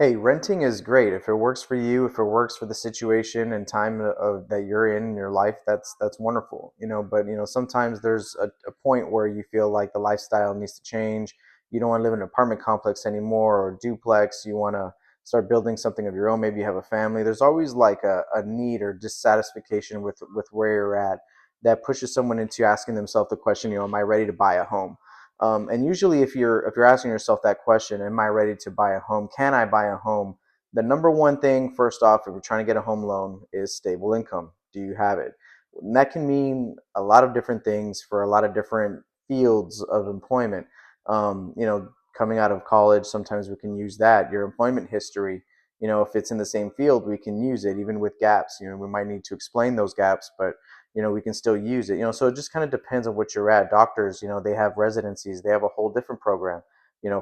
Hey, renting is great if it works for you, if it works for the situation and time of that you're in your life. That's wonderful, But sometimes there's a point where you feel like the lifestyle needs to change. You don't want to live in an apartment complex anymore or duplex. You want to start building something of your own. Maybe you have a family. There's always like a need or dissatisfaction with where you're at that pushes someone into asking themselves the question, am I ready to buy a home? And usually, if you're asking yourself that question, am I ready to buy a home? Can I buy a home? The number one thing, first off, if you're trying to get a home loan, is stable income. Do you have it? And that can mean a lot of different things for a lot of different fields of employment. Coming out of college, sometimes we can use that. Your employment history, if it's in the same field, we can use it even with gaps. We might need to explain those gaps, but we can still use it. So it just kind of depends on what you're at. Doctors, they have residencies, they have a whole different program,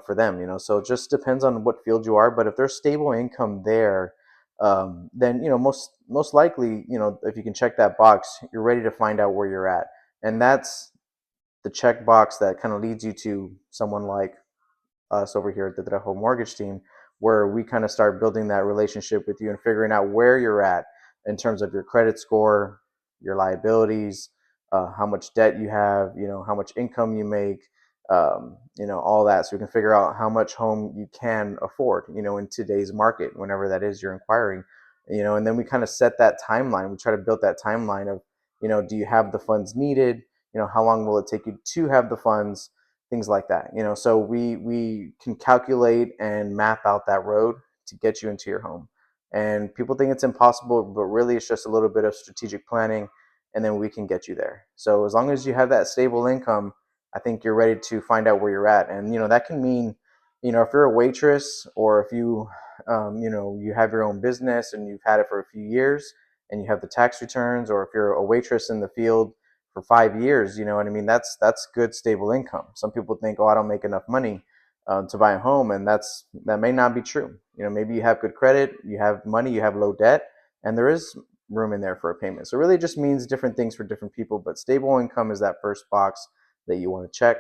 for them. So it just depends on what field you are. But if there's stable income there, then most likely, if you can check that box, you're ready to find out where you're at, and that's the check box that kind of leads you to someone like us over here at the Trejo Mortgage Team, where we kind of start building that relationship with you and figuring out where you're at in terms of your credit score, your liabilities, how much debt you have, how much income you make, all that. So we can figure out how much home you can afford, in today's market, whenever that is you're inquiring, and then we kind of set that timeline. We try to build that timeline of, do you have the funds needed? How long will it take you to have the funds? Things like that. So we can calculate and map out that road to get you into your home. And people think it's impossible, but really it's just a little bit of strategic planning, and then we can get you there. So as long as you have that stable income, I think you're ready to find out where you're at. And that can mean, if you're a waitress, or if you have your own business and you've had it for a few years and you have the tax returns, or if you're a waitress in the field for 5 years, you know what I mean? That's good stable income. Some people think, oh, I don't make enough money to buy a home, and that may not be true. Maybe you have good credit, you have money, you have low debt, and there is room in there for a payment. So it really just means different things for different people. But stable income is that first box that you want to check.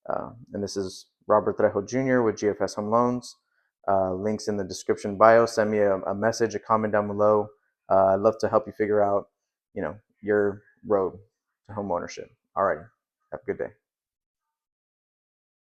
And this is Robert Trejo Jr. with GFS Home Loans. Links in the description bio. Send me a message, a comment down below. I'd love to help you figure out, your road to home ownership. Alrighty. Have a good day.